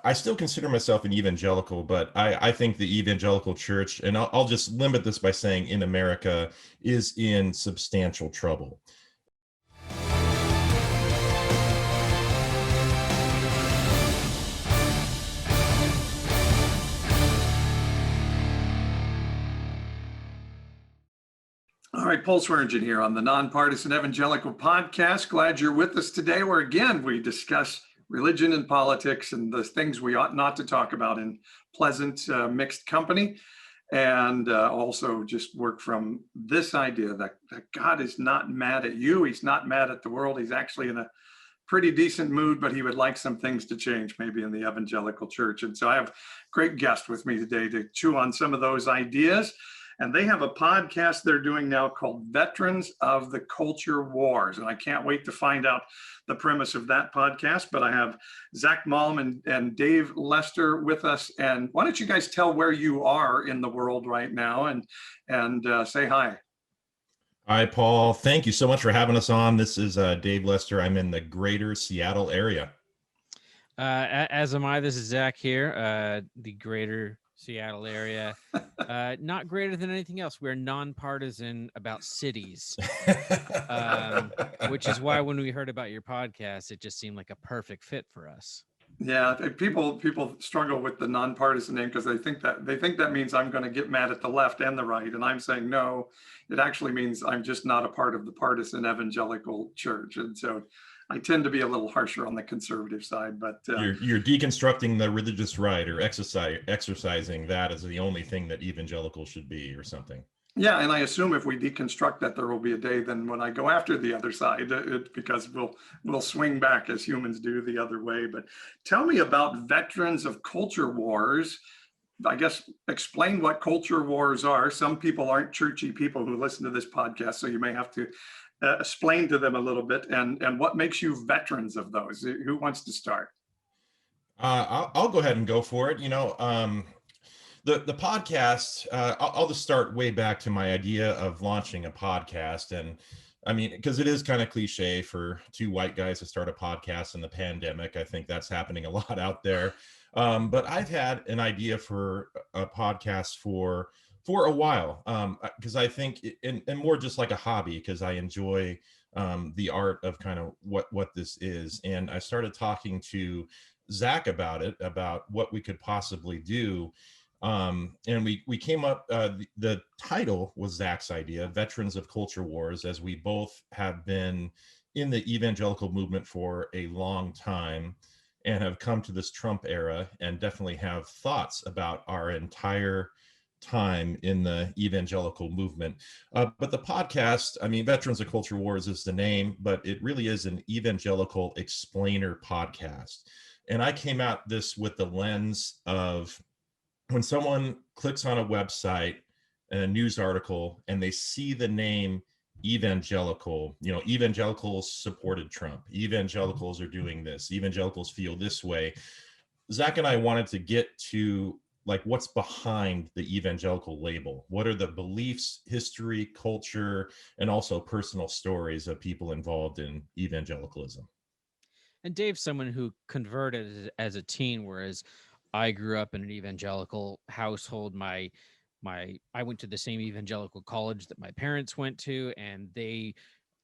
I still consider myself an evangelical, but I think the evangelical church, and I'll just limit this by saying in America, is in substantial trouble. All right, Paul Swearengin here on the Nonpartisan Evangelical Podcast. Glad you're with us today, where again we discuss religion and politics and the things we ought not to talk about in pleasant, mixed company. And also just work from this idea that God is not mad at you. He's not mad at the world. He's actually in a pretty decent mood, but he would like some things to change, maybe in the evangelical church. And so I have a great guest with me today to chew on some of those ideas. And they have a podcast they're doing now called Veterans of the Culture Wars. And I can't wait to find out the premise of that podcast. But I have Zach Malm and Dave Lester with us. And why don't you guys tell where you are in the world right now and say hi. Hi, Paul. Thank you so much for having us on. This is Dave Lester. I'm in the greater Seattle area. As am I. This is Zach here, the greater Seattle area. Not greater than anything else. We're nonpartisan about cities, which is why when we heard about your podcast, it just seemed like a perfect fit for us. Yeah, people struggle with the nonpartisan name because they think that means I'm going to get mad at the left and the right, and I'm saying no. It actually means I'm just not a part of the partisan evangelical church, and so I tend to be a little harsher on the conservative side. But you're deconstructing the religious right, or exercising that as the only thing that evangelical should be, or something. Yeah, and I assume if we deconstruct that, there will be a day then when I go after the other side, because we'll swing back as humans do the other way. But tell me about Veterans of Culture Wars. I guess explain what culture wars are. Some people aren't churchy people who listen to this podcast, so you may have to explain to them a little bit. And what makes you veterans of those? Who wants to start? I'll go ahead and go for it. The podcast, I'll just start way back to my idea of launching a podcast. And I mean, because it is kind of cliche for two white guys to start a podcast in the pandemic. I think that's happening a lot out there. But I've had an idea for a podcast for a while, because I think, and more just like a hobby, because I enjoy the art of kind of what this is. And I started talking to Zach about it, about what we could possibly do. And we came up, the title was Zach's idea, Veterans of Culture Wars, as we both have been in the evangelical movement for a long time and have come to this Trump era and definitely have thoughts about our entire time in the evangelical movement. But the podcast, I mean, Veterans of Culture Wars is the name, but it really is an evangelical explainer podcast. And I came at this with the lens of, when someone clicks on a website and a news article and they see the name evangelical, evangelicals supported Trump, evangelicals are doing this, evangelicals feel this way. Zach and I wanted to get to like what's behind the evangelical label. What are the beliefs, history, culture, and also personal stories of people involved in evangelicalism? And Dave's someone who converted as a teen, whereas I grew up in an evangelical household. I went to the same evangelical college that my parents went to, and they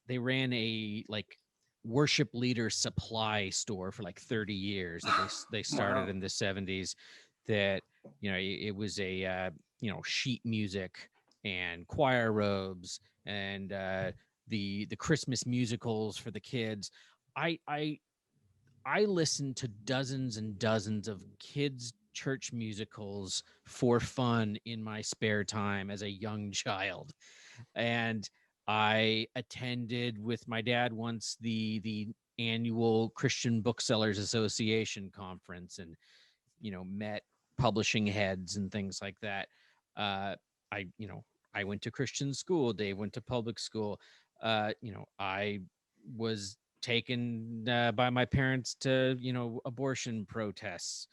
ran a like worship leader supply store for like 30 years. They started Wow. in the 70s. That it was a sheet music and choir robes and the Christmas musicals for the kids. I listened to dozens and dozens of kids' church musicals for fun in my spare time as a young child. And I attended with my dad once the annual Christian Booksellers Association conference, and met publishing heads and things like that. I went to Christian school. Dave went to public school. I was taken by my parents to abortion protests,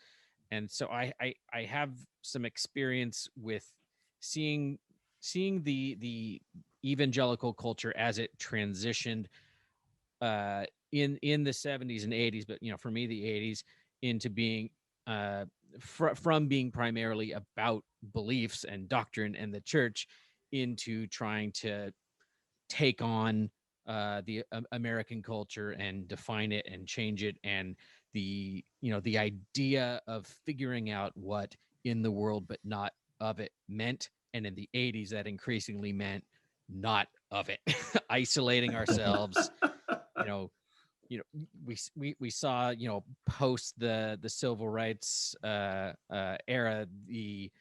and so I have some experience with seeing the evangelical culture as it transitioned in the 70s and 80s, but for me the 80s into being from being primarily about beliefs and doctrine and the church into trying to take on the American culture and define it and change it, and the idea of figuring out what in the world but not of it meant. And in the 80s, that increasingly meant not of it, isolating ourselves. you know we saw, post the civil rights era, the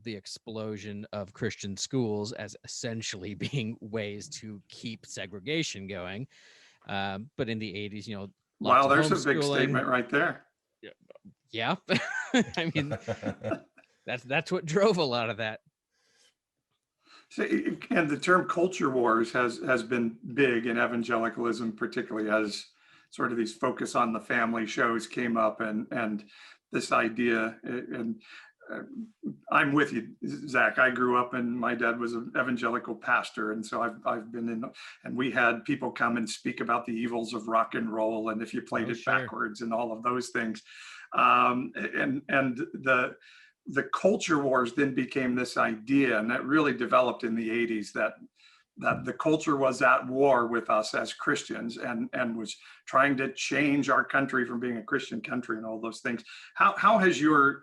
explosion of Christian schools as essentially being ways to keep segregation going. But in the 80s, lots Wow, of there's a big homeschooling. statement right there. Yeah. I mean, that's what drove a lot of that. And the term culture wars has been big in evangelicalism, particularly as sort of these focus on the family shows came up, and this idea. And I'm with you, Zach. I grew up and my dad was an evangelical pastor, and so I've been in, and we had people come and speak about the evils of rock and roll, and if you played it backwards, and all of those things, and the culture wars then became this idea, and that really developed in the 80s, that the culture was at war with us as Christians, and was trying to change our country from being a Christian country and all those things. How has your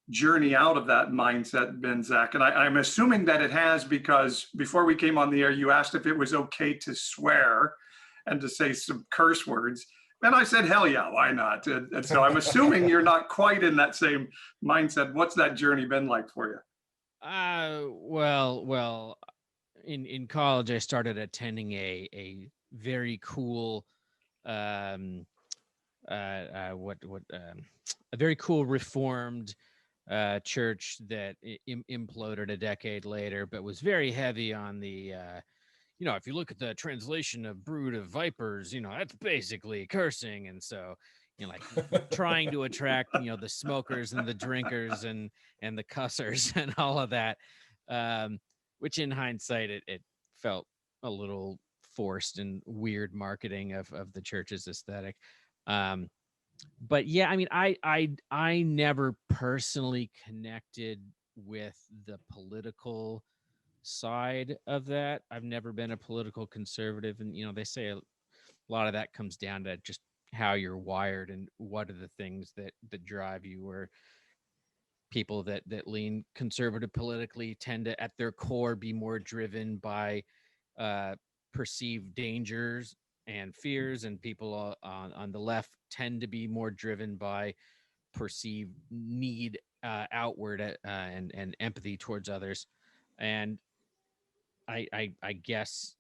journey out of that mindset been, Zach? And I'm assuming that it has, because before we came on the air, you asked if it was okay to swear and to say some curse words. And I said, hell yeah, why not? And so I'm assuming you're not quite in that same mindset. What's that journey been like for you? Well, in college, I started attending a very cool, a very cool Reformed church that imploded a decade later, but was very heavy on the if you look at the translation of brood of vipers, that's basically cursing. And so, like trying to attract, the smokers and the drinkers and the cussers and all of that, which in hindsight, it felt a little forced and weird marketing of the church's aesthetic. But yeah, I mean, I never personally connected with the political side of that. I've never been a political conservative, and they say a lot of that comes down to just how you're wired and what are the things that drive you. Or people that lean conservative politically tend to, at their core, be more driven by perceived dangers and fears, and people on the left tend to be more driven by perceived need outward and empathy towards others. And I guess,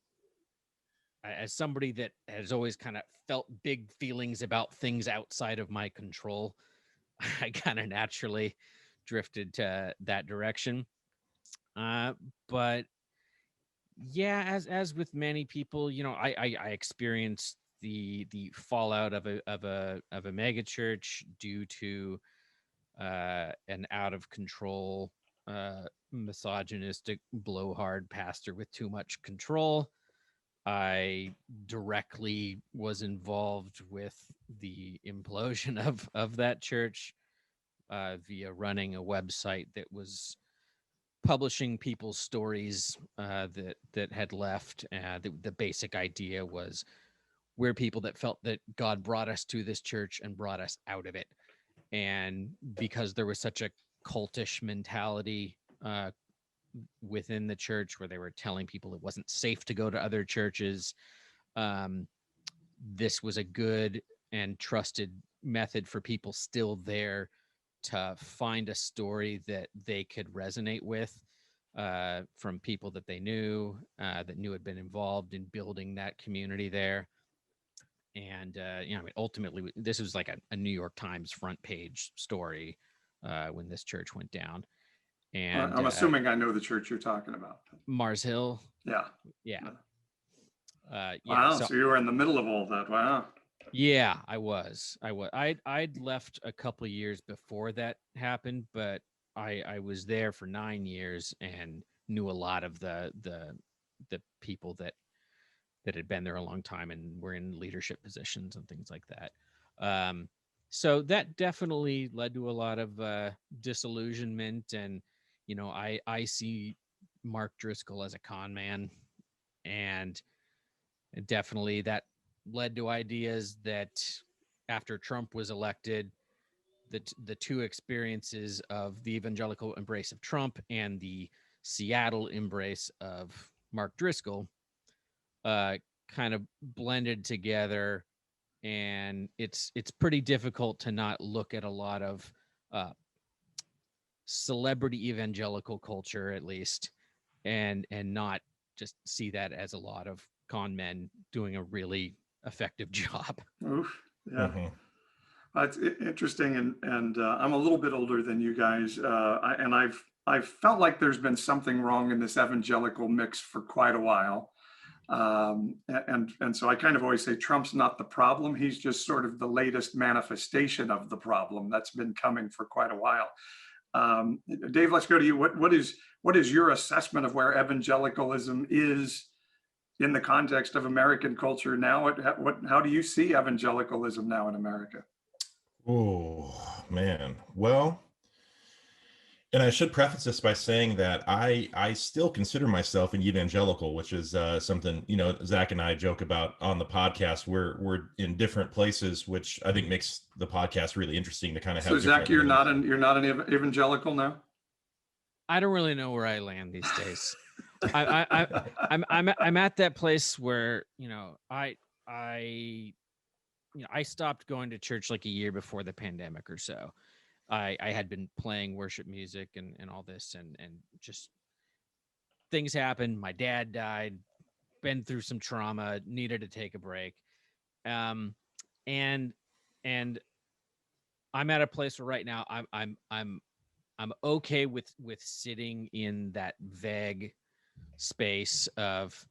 as somebody that has always kind of felt big feelings about things outside of my control, I kind of naturally drifted to that direction. But yeah, as with many people, I experienced the fallout of a mega church due to an out of control, misogynistic, blowhard pastor with too much control. I directly was involved with the implosion of that church via running a website that was publishing people's stories that had left. The basic idea was, we're people that felt that God brought us to this church and brought us out of it. And because there was such a cultish mentality within the church, where they were telling people it wasn't safe to go to other churches, this was a good and trusted method for people still there to find a story that they could resonate with, from people that they knew, that had been involved in building that community there. And ultimately, this was like a New York Times front page story when this church went down. And I'm assuming I know the church you're talking about. Mars Hill. Yeah. Wow. So you were in the middle of all that. Wow. Yeah, I was. I'd left a couple of years before that happened, but I was there for 9 years and knew a lot of the people that had been there a long time and were in leadership positions and things like that. So that definitely led to a lot of disillusionment, and I see Mark Driscoll as a con man, and definitely that led to ideas that after Trump was elected, the two experiences of the evangelical embrace of Trump and the Seattle embrace of Mark Driscoll uh, kind of blended together, and it's pretty difficult to not look at a lot of uh, celebrity evangelical culture, at least, and not just see that as a lot of con men doing a really effective job. Oof. Yeah. Mhm. It's interesting, and I'm a little bit older than you guys, and I've felt like there's been something wrong in this evangelical mix for quite a while, and so I kind of always say Trump's not the problem; he's just sort of the latest manifestation of the problem that's been coming for quite a while. Dave, let's go to you. What is your assessment of where evangelicalism is in the context of American culture now? How do you see evangelicalism now in America? Oh man. Well, and I should preface this by saying that I still consider myself an evangelical, which is something Zach and I joke about on the podcast. We're in different places, which I think makes the podcast really interesting to kind of So have Zach, different you're lanes. not an evangelical now. I don't really know where I land these days. I'm at that place where I stopped going to church like a year before the pandemic or so. I had been playing worship music and all this, and just things happened. My dad died, been through some trauma, needed to take a break. Um, and and I'm at a place where right now I'm okay with sitting in that vague space of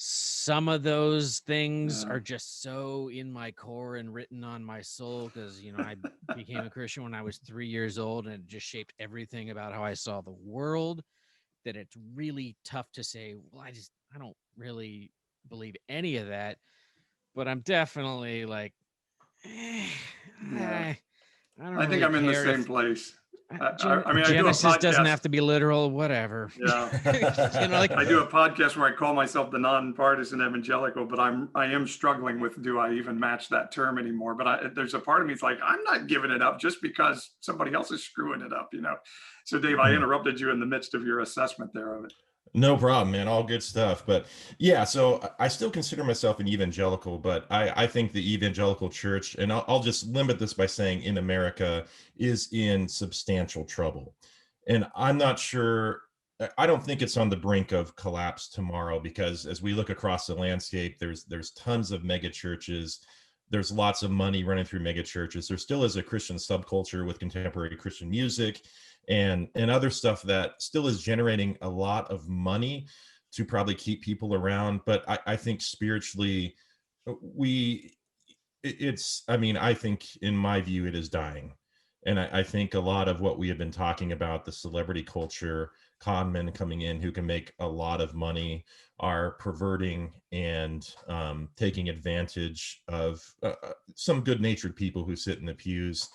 some of those things Yeah. are just so in my core and written on my soul because I became a Christian when I was 3 years old, and it just shaped everything about how I saw the world, that it's really tough to say, well, I don't really believe any of that, but I'm definitely like, Yeah. I don't I think really I'm in the care same if place. I mean, I do a Genesis doesn't podcast. have to be literal, whatever. Yeah. Like I do a podcast where I call myself the nonpartisan evangelical, but I am struggling with, do I even match that term anymore? But there's a part of me it's like I'm not giving it up just because somebody else is screwing it up. So Dave, I interrupted you in the midst of your assessment there of it. No problem, man. All good stuff. But yeah, so I still consider myself an evangelical, but I think the evangelical church, and I'll just limit this by saying in America, is in substantial trouble. And I'm not sure, I don't think it's on the brink of collapse tomorrow, because as we look across the landscape, there's tons of mega churches. There's lots of money running through mega churches. There still is a Christian subculture with contemporary Christian music and other stuff that still is generating a lot of money to probably keep people around. But I think spiritually, we it's I mean, I think in my view it is dying. And I think a lot of what we have been talking about, the celebrity culture, con men coming in who can make a lot of money, are perverting and taking advantage of some good-natured people who sit in the pews.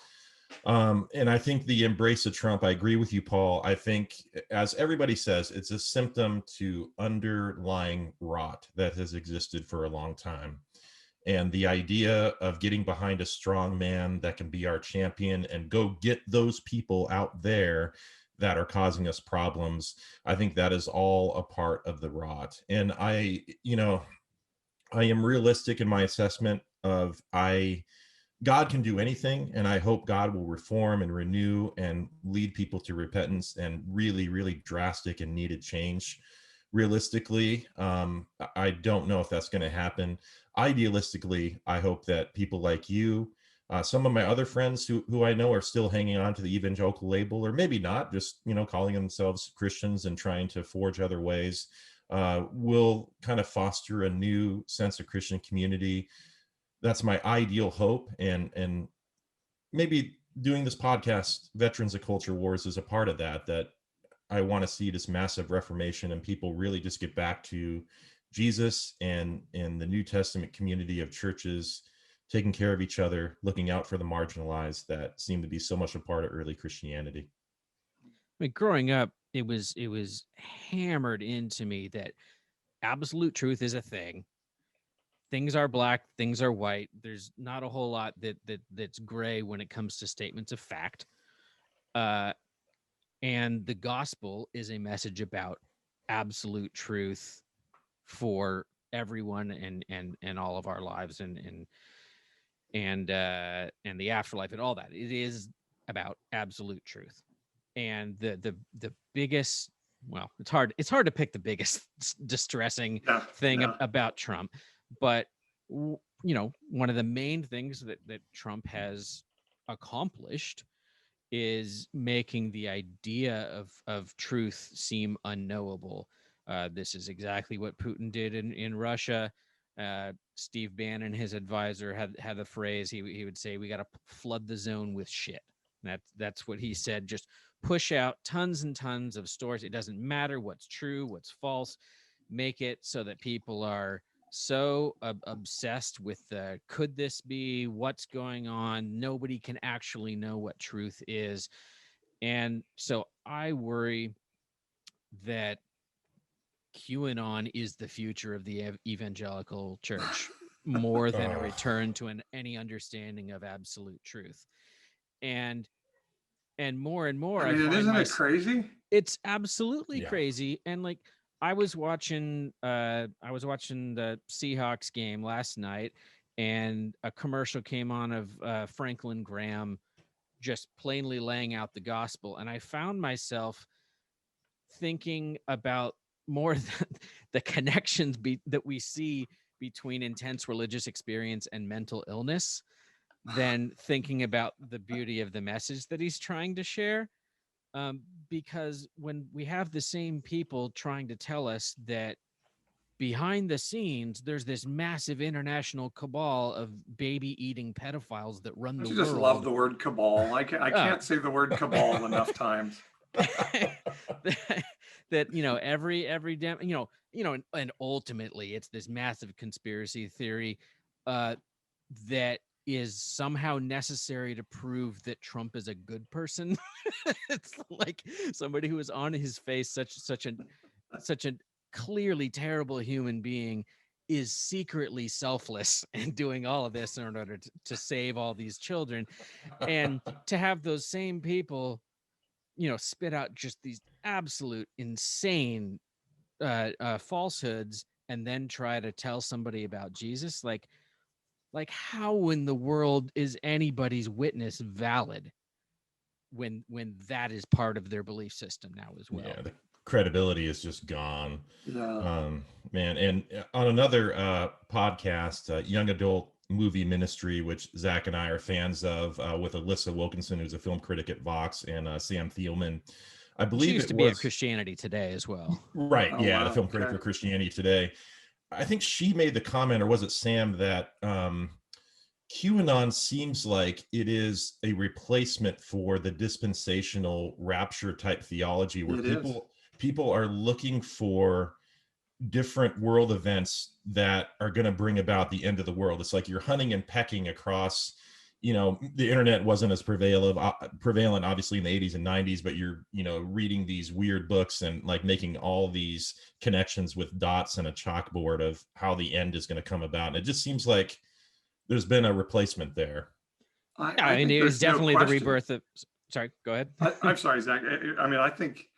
And I think the embrace of Trump, I agree with you, Paul. I think, as everybody says, it's a symptom to underlying rot that has existed for a long time. And the idea of getting behind a strong man that can be our champion and go get those people out there that are causing us problems, I think that is all a part of the rot. And I am realistic in my assessment of God can do anything, and I hope God will reform and renew and lead people to repentance and really, really drastic and needed change. Realistically, I don't know if that's going to happen. Idealistically, I hope that people like you, some of my other friends who I know are still hanging on to the evangelical label, or maybe not, just calling themselves Christians and trying to forge other ways, will kind of foster a new sense of Christian community. That's my ideal hope, and maybe doing this podcast, Veterans of Culture Wars, is a part of that I want to see this massive reformation and people really just get back to Jesus and the New Testament community of churches taking care of each other, looking out for the marginalized that seemed to be so much a part of early Christianity. I mean, growing up, it was hammered into me that absolute truth is a thing. Things are black, things are white. There's not a whole lot that's gray when it comes to statements of fact. And the gospel is a message about absolute truth for everyone and all of our lives and the afterlife and all that. It is about absolute truth. And the biggest, well, it's hard to pick the biggest distressing thing about Trump, but one of the main things that Trump has accomplished is making the idea of truth seem unknowable. This is exactly what Putin did in Russia. Steve Bannon, his advisor, had the phrase, he would say, we got to flood the zone with shit. That's what he said. Just push out tons and tons of stories. It doesn't matter what's true, what's false. Make it so that people are so obsessed with could this be, what's going on? Nobody can actually know what truth is. And so I worry that QAnon is the future of the evangelical church more than a return to any understanding of absolute truth. And more and more, I mean, isn't it crazy? It's absolutely crazy. And like, I was watching the Seahawks game last night, and a commercial came on of Franklin Graham just plainly laying out the gospel, and I found myself thinking about more the connections that we see between intense religious experience and mental illness than thinking about the beauty of the message that he's trying to share. Because when we have the same people trying to tell us that behind the scenes, there's this massive international cabal of baby-eating pedophiles that run the world. I just love the word cabal. I can't say the word cabal enough times. that and ultimately it's this massive conspiracy theory that is somehow necessary to prove that Trump is a good person. It's like somebody who is on his face such a clearly terrible human being is secretly selfless and doing all of this in order to save all these children. And to have those same people spit out just these absolute insane falsehoods and then try to tell somebody about Jesus, like how in the world is anybody's witness valid when that is part of their belief system now as well? Yeah, the credibility is just gone. Yeah. Man. And on another podcast, Young Adult Movie Ministry, which Zach and I are fans of, with Alyssa Wilkinson, who's a film critic at Vox, and Sam Thielman. I believe she used to be at Christianity Today as well. Right. Oh, yeah. wow. The film critic for Christianity Today. I think she made the comment, or was it Sam, that QAnon seems like it is a replacement for the dispensational rapture type theology, where people are looking for different world events that are going to bring about the end of the world. It's like you're hunting and pecking across, the internet wasn't as prevalent obviously in the 80s and 90s, but you're, reading these weird books and like making all these connections with dots and a chalkboard of how the end is going to come about. And it just seems like there's been a replacement there. I mean, it was definitely the rebirth of, sorry, go ahead. I'm sorry, Zach. I mean, I think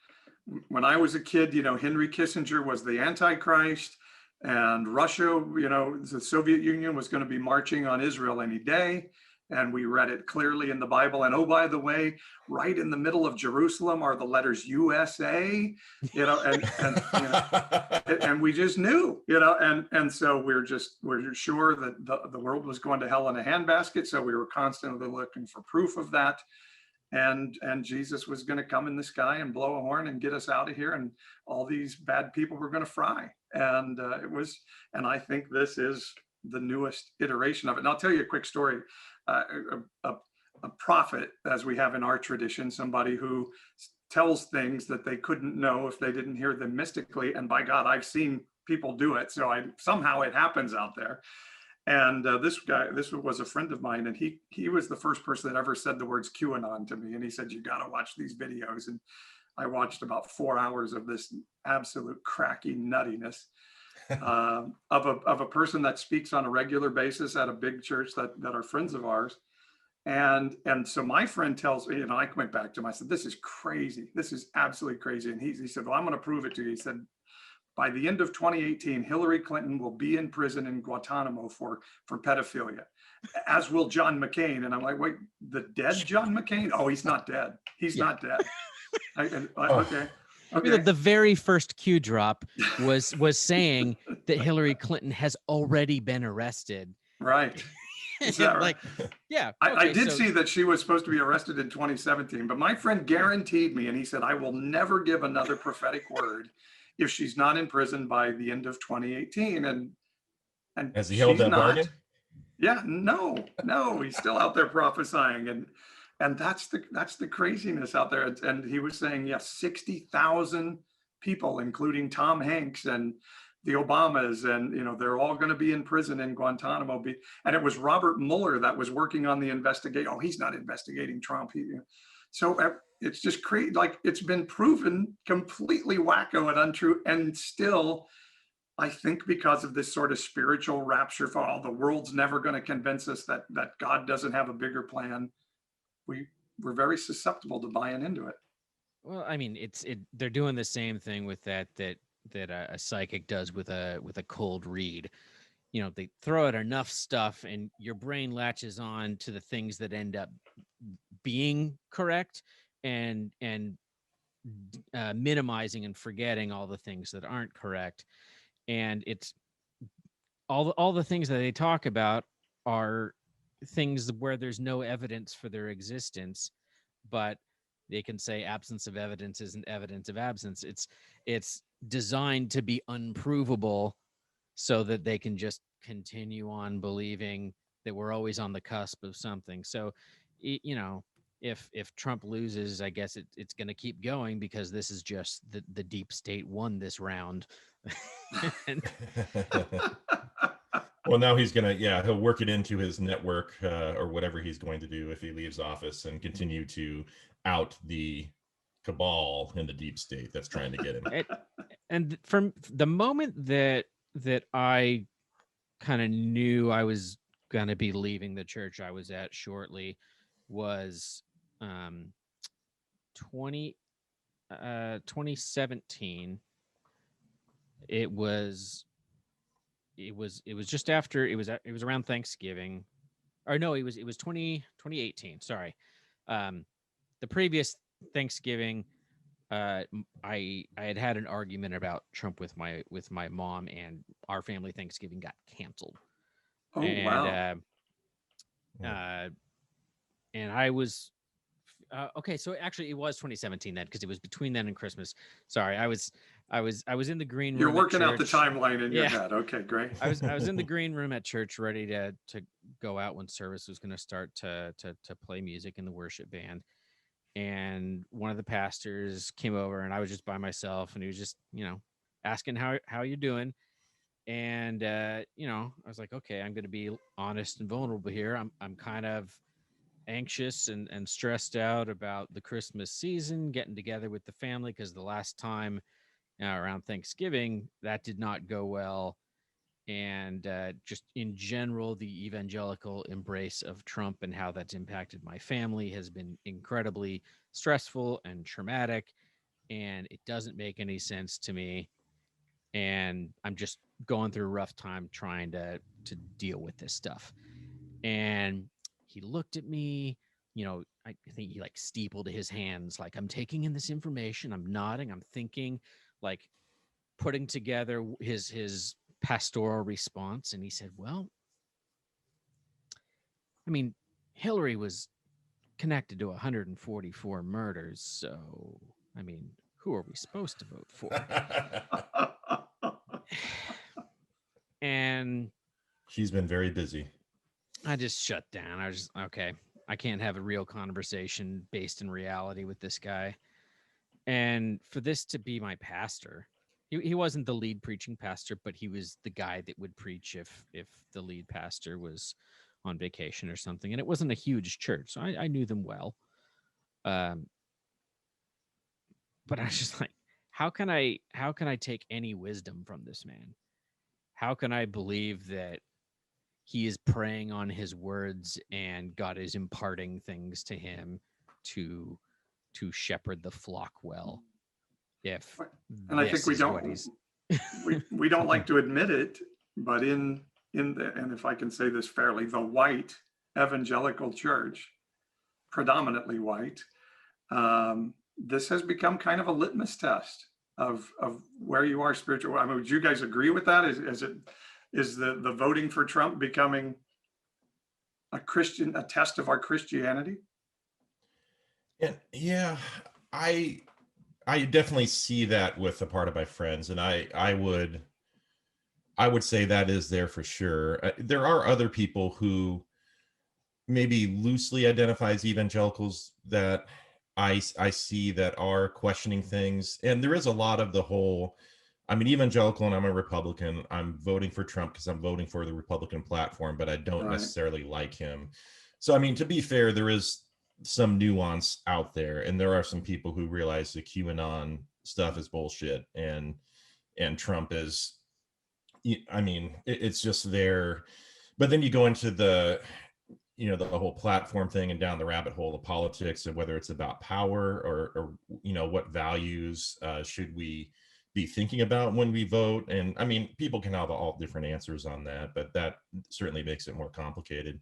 when I was a kid, Henry Kissinger was the Antichrist, and Russia, the Soviet Union was going to be marching on Israel any day. And we read it clearly in the Bible. And oh, by the way, right in the middle of Jerusalem are the letters USA, and we just knew, and so we're sure that the world was going to hell in a handbasket. So we were constantly looking for proof of that. And Jesus was going to come in the sky and blow a horn and get us out of here, and all these bad people were going to fry. And and I think this is the newest iteration of it. And I'll tell you a quick story. A prophet, as we have in our tradition, somebody who tells things that they couldn't know if they didn't hear them mystically. And by God, I've seen people do it. So somehow it happens out there. And this was a friend of mine, and he was the first person that ever said the words QAnon to me. And he said, "You got to watch these videos." And I watched about 4 hours of this absolute cracky nuttiness of a person that speaks on a regular basis at a big church that are friends of ours. And so my friend tells me, I went back to him. I said, "This is crazy. This is absolutely crazy." And he said, "Well, I'm going to prove it to you." He said, "By the end of 2018, Hillary Clinton will be in prison in Guantanamo for pedophilia, as will John McCain." And I'm like, "Wait, the dead John McCain? Oh, he's not dead. He's not dead." Okay. Okay. The very first Q drop was saying that Hillary Clinton has already been arrested. Right. Is that right? Yeah. I did see that she was supposed to be arrested in 2017, but my friend guaranteed me, and he said, "I will never give another prophetic word if she's not in prison by the end of 2018." And has he held that bargain? Yeah, no, he's still out there prophesying, and that's the craziness out there. And he was saying, yes, 60,000 people, including Tom Hanks and the Obamas, and they're all going to be in prison in Guantanamo. And it was Robert Mueller that was working on the investigation. Oh, he's not investigating Trump. So it's just crazy. Like, it's been proven completely wacko and untrue, and still, I think because of this sort of spiritual rapture for all, the world's never going to convince us that God doesn't have a bigger plan. We're very susceptible to buying into it. Well, I mean, they're doing the same thing with that a psychic does with a cold read. They throw out enough stuff and your brain latches on to the things that end up being correct and minimizing and forgetting all the things that aren't correct. And it's all the things that they talk about are things where there's no evidence for their existence, but they can say absence of evidence isn't evidence of absence. It's designed to be unprovable so that they can just continue on believing that we're always on the cusp of something. So, if Trump loses, I guess it's going to keep going because this is just the deep state won this round. Well, now he's gonna, he'll work it into his network or whatever he's going to do if he leaves office, and continue to out the cabal in the deep state that's trying to get him. And from the moment that I kind of knew I was going to be leaving the church I was at shortly was 2017. It was just after it was around Thanksgiving, or no, it was 2018. Sorry. The previous Thanksgiving, I had an argument about Trump with my mom, and our family Thanksgiving got canceled. Oh, and, wow. And I was okay. So actually, it was 2017 then, because it was between then and Christmas. Sorry, I was in the green room. You're working out the timeline in your head. Okay, great. I was in the green room at church, ready to go out when service was going to start to play music in the worship band. And one of the pastors came over, and I was just by myself, and he was just, asking how you're doing. And I was like, okay, I'm going to be honest and vulnerable here. I'm kind of anxious and stressed out about the Christmas season, getting together with the family, because the last time around Thanksgiving that did not go well. And just in general, the evangelical embrace of Trump and how that's impacted my family has been incredibly stressful and traumatic, and it doesn't make any sense to me. And I'm just going through a rough time trying to deal with this stuff. And he looked at me, I think he like steepled his hands, like, I'm taking in this information, I'm nodding, I'm thinking, like putting together his pastoral response. And he said, well, I mean, Hillary was connected to 144 murders. So, I mean, who are we supposed to vote for? And she's been very busy. I just shut down. I was just, okay, I can't have a real conversation based in reality with this guy. And for this to be my pastor, He wasn't the lead preaching pastor, but he was the guy that would preach if the lead pastor was on vacation or something. And it wasn't a huge church, so I knew them well. But I was just like, how can I take any wisdom from this man? How can I believe that he is preying on his words and God is imparting things to him to shepherd the flock well, if And I think this we is what don't he's we don't like to admit it, but in the, and if I can say this fairly, the white evangelical church, predominantly white, this has become kind of a litmus test of where you are spiritual. I mean, would you guys agree with that? Is the voting for Trump becoming a test of our Christianity? And yeah, I I definitely see that with a part of my friends, and I would say that is there for sure. There are other people who maybe loosely identify as evangelicals that I see that are questioning things, and there is a lot of the whole. I'm an evangelical and I'm a Republican. I'm voting for Trump because I'm voting for the Republican platform, but I don't Right. necessarily like him. So, I mean, to be fair, there is some nuance out there, and there are some people who realize the QAnon stuff is bullshit, and Trump is. I mean, it's just there. But then you go into the whole platform thing and down the rabbit hole of politics, and whether it's about power or what values should we be thinking about when we vote. And I mean, people can have all different answers on that, but that certainly makes it more complicated.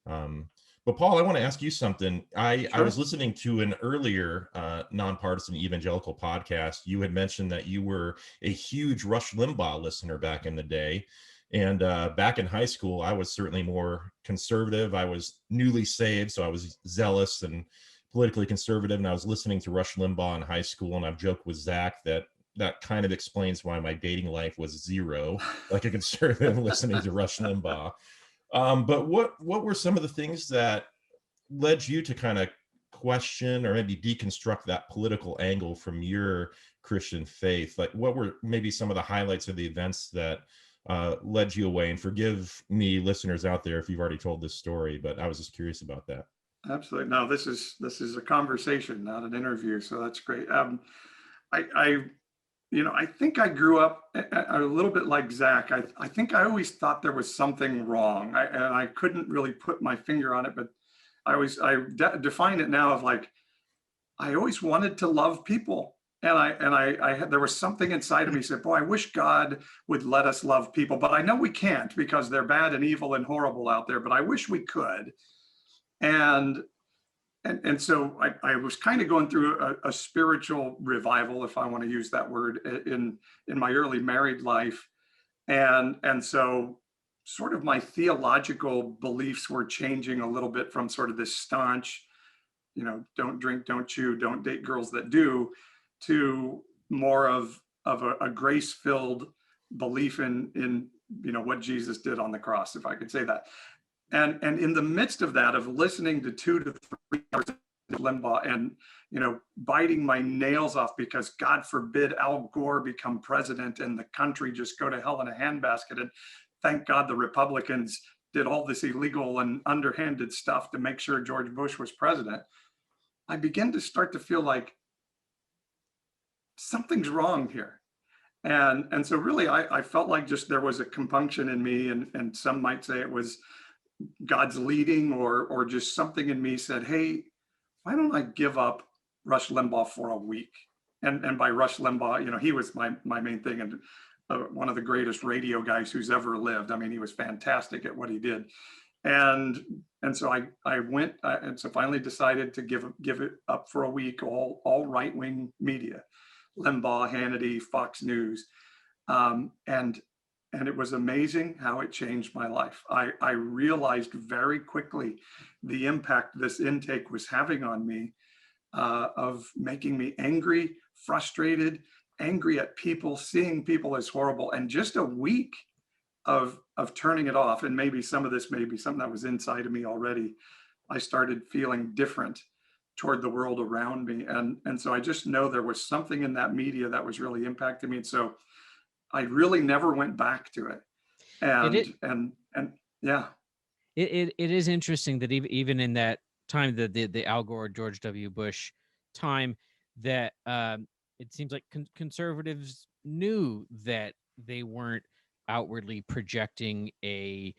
um, but Paul, I want to ask you something. I was Sure. listening to an earlier nonpartisan evangelical podcast. You had mentioned that you were a huge Rush Limbaugh listener back in the day. And back in high school, I was certainly more conservative. I was newly saved, so I was zealous and politically conservative. And I was listening to Rush Limbaugh in high school. And I've joked with Zach that that kind of explains why my dating life was zero, like a conservative listening to Rush Limbaugh. But what were some of the things that led you to kind of question or maybe deconstruct that political angle from your Christian faith? Like, what were maybe some of the highlights of the events that led you away? And forgive me, listeners out there, if you've already told this story, but I was just curious about that. Absolutely. No, this is a conversation, not an interview. So that's great. I I think I grew up a little bit like Zach. I think I always thought there was something wrong, and I couldn't really put my finger on it. But define it now of like, I always wanted to love people, and I had, there was something inside of me said, boy, I wish God would let us love people, but I know we can't because they're bad and evil and horrible out there. But I wish we could, and so I was kind of going through a spiritual revival, if I want to use that word, in my early married life, and so sort of my theological beliefs were changing a little bit from sort of this staunch, don't drink, don't chew, don't date girls that do, to more of a grace-filled belief in what Jesus did on the cross, if I could say that. And in the midst of that, of listening to 2 to 3 hours of Limbaugh and biting my nails off because God forbid Al Gore become president and the country just go to hell in a handbasket, and thank God the Republicans did all this illegal and underhanded stuff to make sure George Bush was president, I began to start to feel like something's wrong here. And so really I felt like just there was a compunction in me, and some might say it was God's leading, or just something in me said, hey, why don't I give up Rush Limbaugh for a week? And by Rush Limbaugh, he was my main thing, and one of the greatest radio guys who's ever lived. I mean, he was fantastic at what he did. And so I went, and so finally decided to give it up for a week, all right-wing media, Limbaugh, Hannity, Fox News. And it was amazing how it changed my life. I realized very quickly the impact this intake was having on me, of making me angry, frustrated, angry at people, seeing people as horrible. And just a week of turning it off, and maybe some of this may be something that was inside of me already, I started feeling different. toward the world around me. And so I just know there was something in that media that was really impacting me. And so I really never went back to it. It And yeah. it is interesting that even in that time, the Al Gore, George W. Bush time, that it seems like conservatives knew that they weren't outwardly projecting a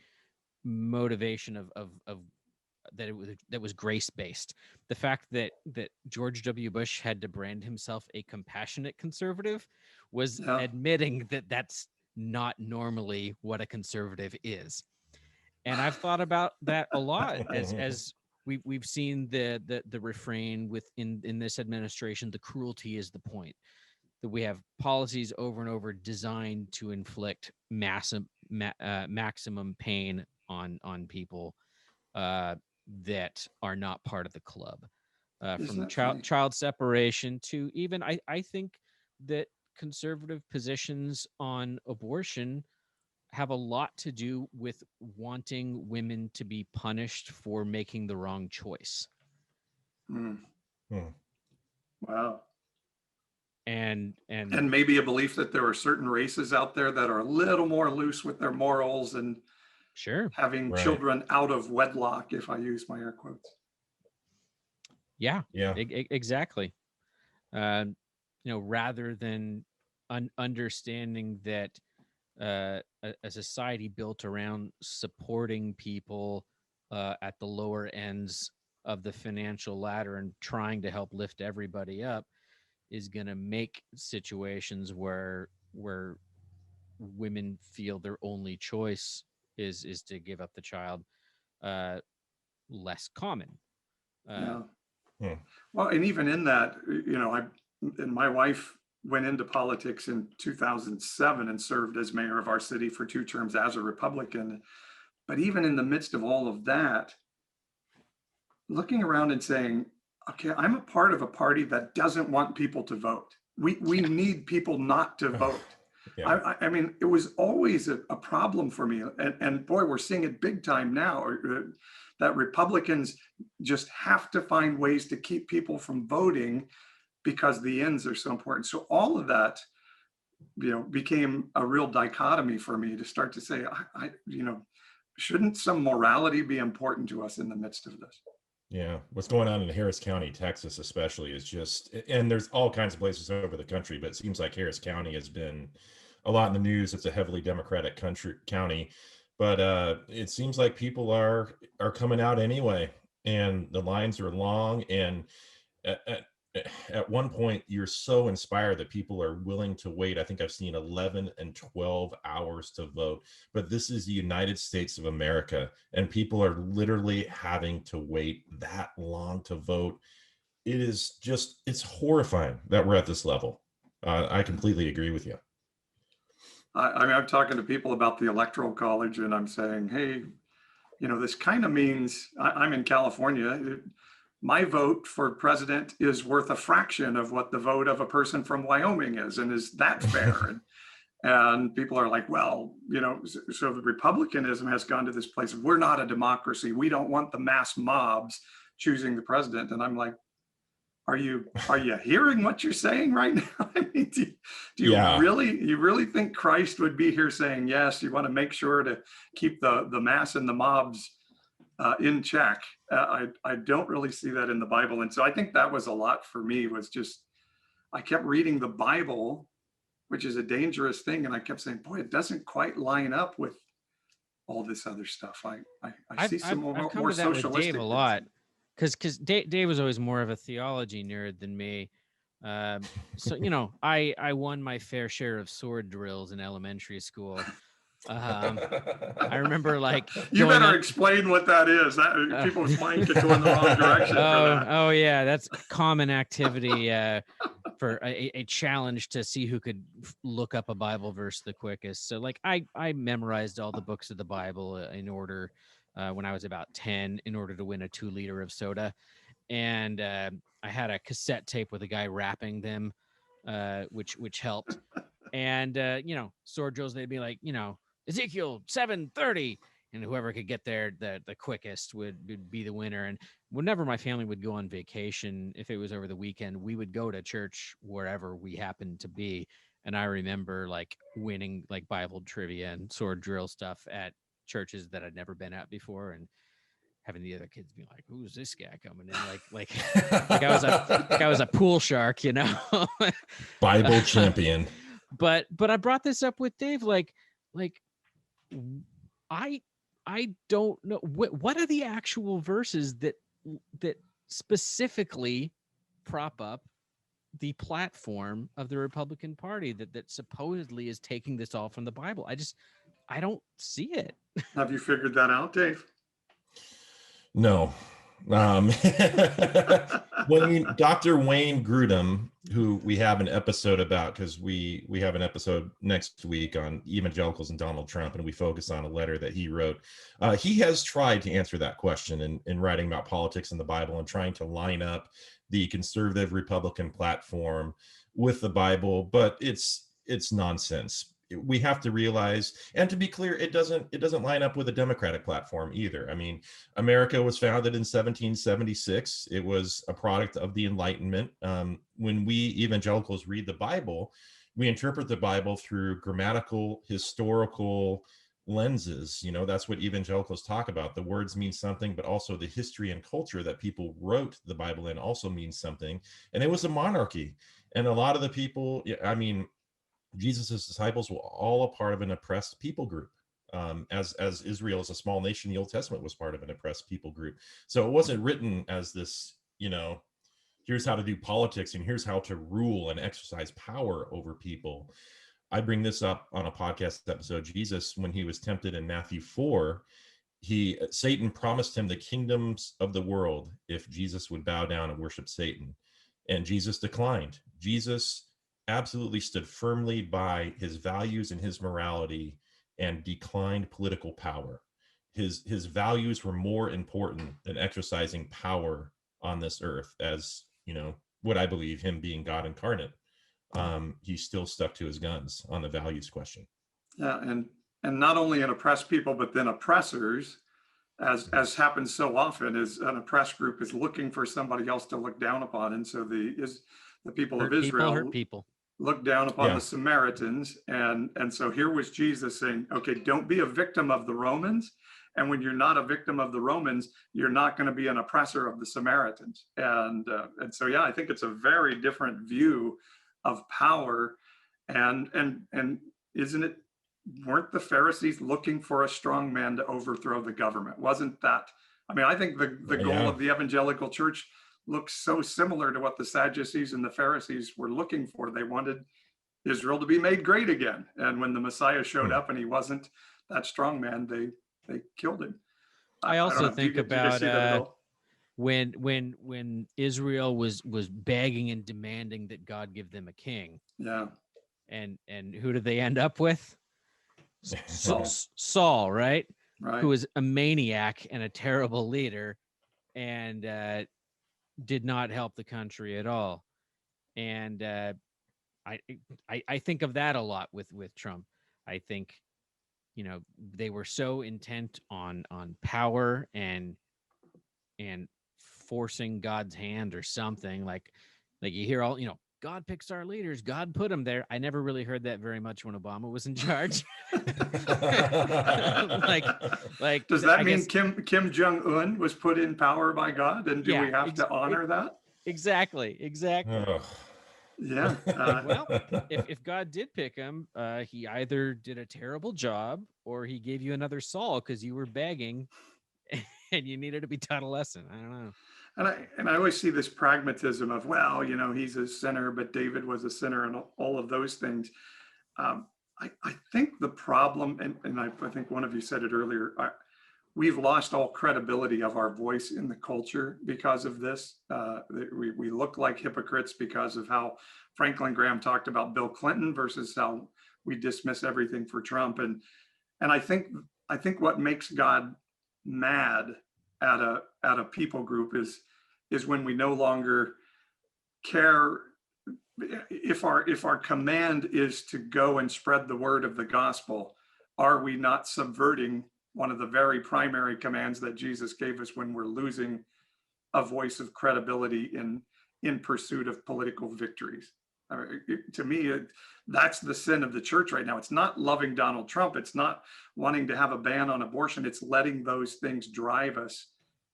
motivation of that was grace based. The fact that George W. Bush had to brand himself a compassionate conservative was Yeah. admitting that that's not normally what a conservative is. And I've thought about that a lot as we've seen the refrain in this administration: the cruelty is the point. That we have policies over and over designed to inflict maximum pain on people that are not part of the club. Isn't From that funny? child separation to even I think that conservative positions on abortion have a lot to do with wanting women to be punished for making the wrong choice. Mm. Hmm. Wow. And And maybe a belief that there are certain races out there that are a little more loose with their morals and sure, having Right. children out of wedlock, if I use my air quotes. yeah, Yeah. exactly. Rather than understanding that a society built around supporting people at the lower ends of the financial ladder and trying to help lift everybody up is going to make situations where women feel their only choice is to give up the child uh, less common. Yeah. Hmm. Well, and even in that, and my wife went into politics in 2007 and served as mayor of our city for 2 terms as a Republican. But even in the midst of all of that, looking around and saying, okay, I'm a part of a party that doesn't want people to vote. We need people not to vote. Yeah. I mean, it was always a problem for me. And boy, we're seeing it big time now, that Republicans just have to find ways to keep people from voting because the ends are so important. So all of that, became a real dichotomy for me to start to say, shouldn't some morality be important to us in the midst of this? Yeah, what's going on in Harris County, Texas, especially, is just, and there's all kinds of places over the country, but it seems like Harris County has been a lot in the news. It's a heavily Democratic county, but it seems like people are coming out anyway, and the lines are long. And at, at, at one point, you're so inspired that people are willing to wait. I think I've seen 11 and 12 hours to vote, but this is the United States of America, and people are literally having to wait that long to vote. It is just, it's horrifying that we're at this level. I completely agree with you. I mean, I'm talking to people about the Electoral College, and I'm saying, hey, this kind of means I'm in California. My vote for president is worth a fraction of what the vote of a person from Wyoming is. And is that fair? And people are like, well, so the Republicanism has gone to this place of, we're not a democracy. We don't want the mass mobs choosing the president. And I'm like, are you hearing what you're saying right now? I mean, do you Yeah. really think Christ would be here saying, yes, you want to make sure to keep the mass and the mobs in check? I don't really see that in the Bible. And so I think that was a lot for me, was just, I kept reading the Bible, which is a dangerous thing. And I kept saying, boy, it doesn't quite line up with all this other stuff. I see some I've come more to that with socialistic Dave a lot, because Dave was always more of a theology nerd than me. So I won my fair share of sword drills in elementary school. I remember you better explain what that is. That people's mind could go in the wrong direction for that. Oh yeah, that's common activity for a challenge to see who could look up a Bible verse the quickest. So I memorized all the books of the Bible in order when I was about 10 in order to win a 2 liter of soda. And I had a cassette tape with a guy rapping them, which helped. And sword drills, they'd be like, Ezekiel 7:30, and whoever could get there the quickest would be the winner. And whenever my family would go on vacation, if it was over the weekend, we would go to church wherever we happened to be. And I remember like winning like Bible trivia and sword drill stuff at churches that I'd never been at before, and having the other kids be like, "Who's this guy coming in?" Like I was a pool shark, you know. Bible champion. But I brought this up with Dave. Like I don't know what are the actual verses that specifically prop up the platform of the Republican Party that supposedly is taking this all from the Bible. I don't see it. Have you figured that out, Dave? No. Dr. Wayne Grudem, who we have an episode about, because we have an episode next week on evangelicals and Donald Trump, and we focus on a letter that he wrote. He has tried to answer that question in writing about politics in the Bible and trying to line up the conservative Republican platform with the Bible, but it's nonsense. We have to realize, and to be clear, it doesn't line up with a Democratic platform either. I mean, America was founded in 1776. It was a product of the Enlightenment. When we evangelicals read the Bible, we interpret the Bible through grammatical, historical lenses. You know, that's what evangelicals talk about. The words mean something, but also the history and culture that people wrote the Bible in also means something. And it was a monarchy. And a lot of the people, I mean, Jesus' disciples were all a part of an oppressed people group. As Israel is a small nation, the Old Testament was part of an oppressed people group. So it wasn't written as this, you know, here's how to do politics and here's how to rule and exercise power over people. I bring this up on a podcast episode. Jesus, when he was tempted in Matthew 4, Satan promised him the kingdoms of the world if Jesus would bow down and worship Satan. And Jesus declined. Jesus absolutely stood firmly by his values and his morality and declined political power. His values were more important than exercising power on this earth, as, you know, what I believe, him being God incarnate. He still stuck to his guns on the values question. Yeah, and not only an oppressed people, but then oppressors, as happens so often, is an oppressed group is looking for somebody else to look down upon, and so the people of Israel hurt people. Look down upon the Samaritans. And so here was Jesus saying, okay, don't be a victim of the Romans. And when you're not a victim of the Romans, you're not going to be an oppressor of the Samaritans. And so, yeah, I think it's a very different view of power. And isn't it, weren't the Pharisees looking for a strong man to overthrow the government? Wasn't that, I mean, I think the goal of the evangelical church looks so similar to what the Sadducees and the Pharisees were looking for. They wanted Israel to be made great again. And when the Messiah showed up and he wasn't that strong man, they killed him. I also think about when Israel was begging and demanding that God give them a king. Yeah. And who did they end up with? Saul, right? Right. Who was a maniac and a terrible leader, and did not help the country at all. And I think of that a lot with Trump. I think, you know, they were so intent on power and forcing God's hand or something, like you hear all, you know, God picks our leaders, God put them there. I never really heard that very much when Obama was in charge. like does that mean Kim Jong-un was put in power by God, and do we have to honor that? Exactly. Yeah. Well, if God did pick him, he either did a terrible job or he gave you another Saul because you were begging and you needed to be taught a lesson. I don't know. And I always see this pragmatism of, well, you know, he's a sinner, but David was a sinner, and all of those things. I think the problem, and I think one of you said it earlier, we've lost all credibility of our voice in the culture because of this. We look like hypocrites because of how Franklin Graham talked about Bill Clinton versus how we dismiss everything for Trump. And I think what makes God mad at a people group is when we no longer care. If our command is to go and spread the word of the gospel, are we not subverting one of the very primary commands that Jesus gave us when we're losing a voice of credibility in pursuit of political victories. To me, that's the sin of the church right now. It's not loving Donald Trump. It's not wanting to have a ban on abortion. It's letting those things drive us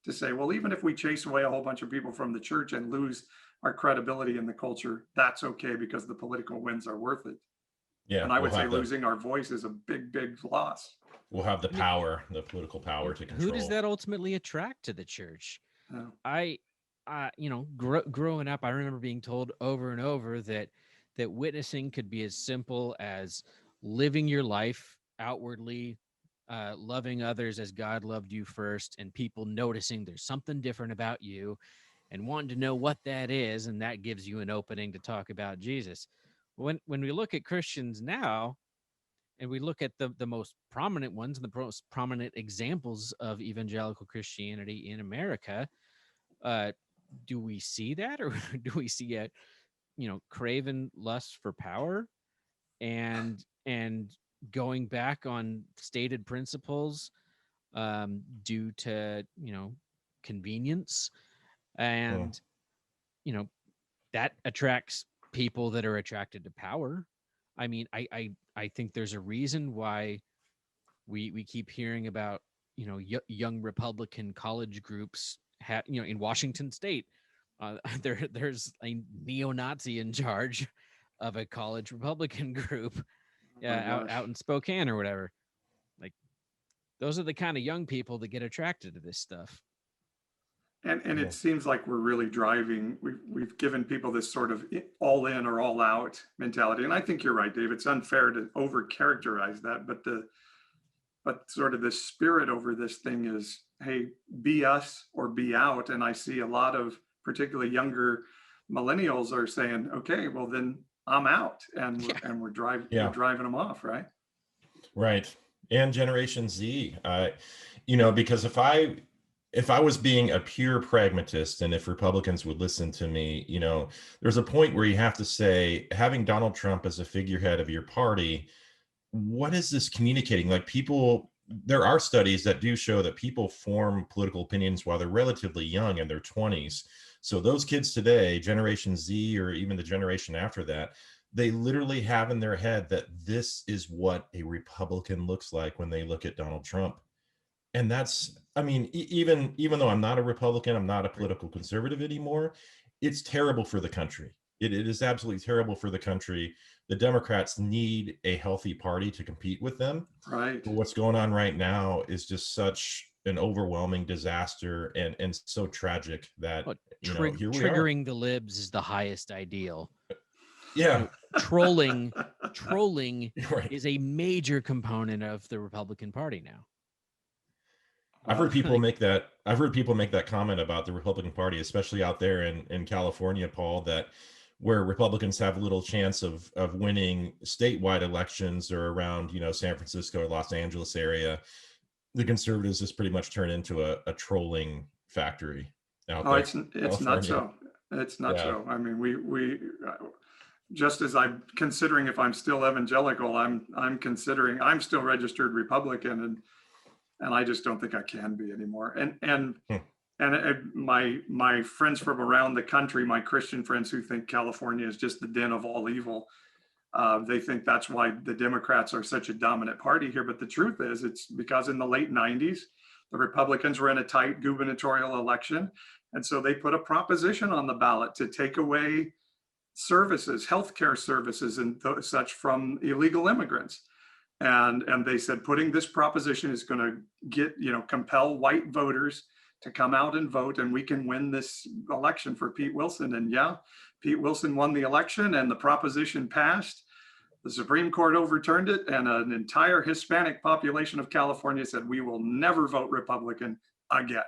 to say, well, even if we chase away a whole bunch of people from the church and lose our credibility in the culture, that's okay because the political wins are worth it. Yeah, And I would say losing our voice is a big, big loss. We'll have the power, the political power to control. Who does that ultimately attract to the church? Yeah. Growing up, I remember being told over and over that witnessing could be as simple as living your life outwardly, loving others as God loved you first, and people noticing there's something different about you and wanting to know what that is, and that gives you an opening to talk about Jesus. When we look at Christians now, and we look at the most prominent ones and the most prominent examples of evangelical Christianity in America, do we see that, or do we see a craven lust for power and going back on stated principles due to convenience, and that attracts people that are attracted to power? I mean, I think there's a reason why we keep hearing about young Republican college groups in Washington State. There's a neo-Nazi in charge of a college Republican group out in Spokane or whatever. Like, those are the kind of young people that get attracted to this stuff. And it seems like we're really driving, we've given people this sort of all in or all out mentality. And I think you're right, Dave. It's unfair to over characterize that, but sort of the spirit over this thing is, hey, be us or be out. And I see a lot of particularly younger millennials are saying, okay, well then I'm out, and we're driving them off, right? Right. And Generation Z, because if I was being a pure pragmatist, and if Republicans would listen to me, there's a point where you have to say, having Donald Trump as a figurehead of your party, what is this communicating? Like, there are studies that do show that people form political opinions while they're relatively young, in their 20s. So those kids today, Generation Z, or even the generation after that, they literally have in their head that this is what a Republican looks like when they look at Donald Trump. And that's, even though I'm not a Republican, I'm not a political conservative anymore, it's terrible for the country. It is absolutely terrible for the country. The Democrats need a healthy party to compete with them. Right. But what's going on right now is just such an overwhelming disaster and so tragic that here we triggering are. The libs is the highest ideal. Yeah. Trolling Right. is a major component of the Republican Party now. I've heard people make that comment about the Republican Party, especially out there in California, Paul, that where Republicans have little chance of winning statewide elections or around, San Francisco or Los Angeles area, the conservatives just pretty much turn into a trolling factory out there. It's not so. It's not so. I mean, we just as I'm considering if I'm still evangelical, I'm considering I'm still registered Republican, and I just don't think I can be anymore. And my friends from around the country, my Christian friends who think California is just the den of all evil, they think that's why the Democrats are such a dominant party here. But the truth is, it's because in the late 90s, the Republicans were in a tight gubernatorial election. And so they put a proposition on the ballot to take away services, healthcare services and such from illegal immigrants. And they said, putting this proposition is going to compel white voters to come out and vote, and we can win this election for Pete Wilson. And Pete Wilson won the election, and the proposition passed. The Supreme Court overturned it, and an entire Hispanic population of California said, we will never vote Republican again.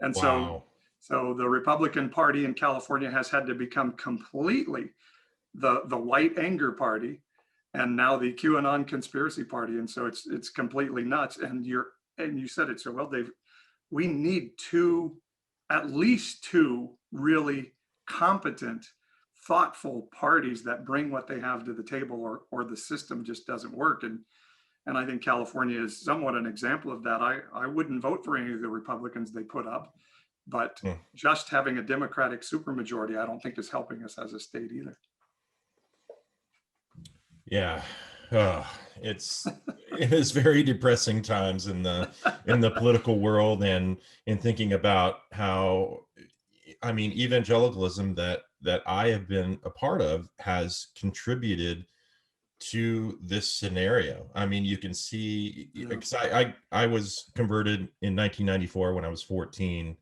And wow. So the Republican Party in California has had to become completely the white anger party, and now the QAnon conspiracy party. And so it's completely nuts. And you said it so well, Dave. We need at least two really competent, thoughtful parties that bring what they have to the table, or the system just doesn't work. And I think California is somewhat an example of that. I wouldn't vote for any of the Republicans they put up, but Mm. just having a Democratic supermajority, I don't think is helping us as a state either. Yeah. Oh, it is very depressing times in the political world, and in thinking about how, I mean, evangelicalism that I have been a part of has contributed to this scenario. I mean, you can see, Yeah. because I was converted in 1994 when I was 14,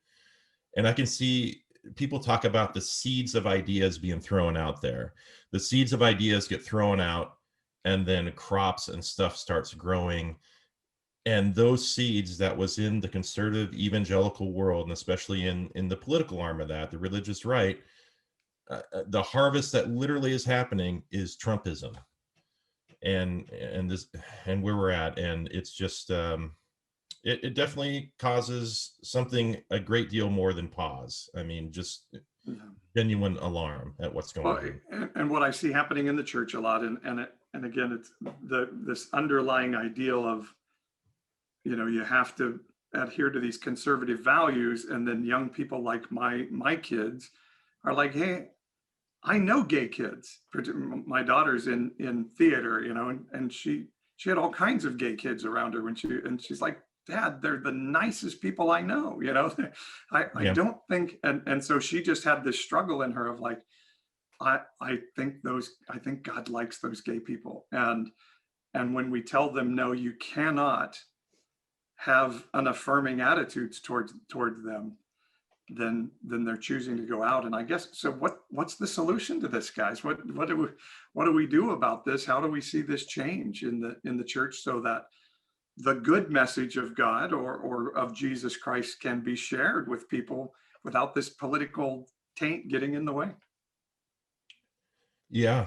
and I can see people talk about the seeds of ideas being thrown out there. The seeds of ideas get thrown out, and then crops and stuff starts growing. And those seeds that was in the conservative evangelical world, and especially in the political arm of that, the religious right, the harvest that literally is happening is Trumpism, and this, and where we're at, and it's just it definitely causes something a great deal more than pause. I mean, just Yeah. genuine alarm at what's going Well, on. and what I see happening in the church a lot, and again, it's this underlying ideal of, you have to adhere to these conservative values, and then young people like my kids are like, hey, I know gay kids. My daughter's in theater, and she had all kinds of gay kids around her and she's like, Dad, they're the nicest people I know. I Yeah. don't think, and so she just had this struggle in her of like, I think God likes those gay people, and when we tell them no, you cannot have an affirming attitudes towards them, then they're choosing to go out. And I guess, so what's the solution to this, guys? What do we do about this? How do we see this change in the church so that the good message of God or of Jesus Christ can be shared with people without this political taint getting in the way? Yeah.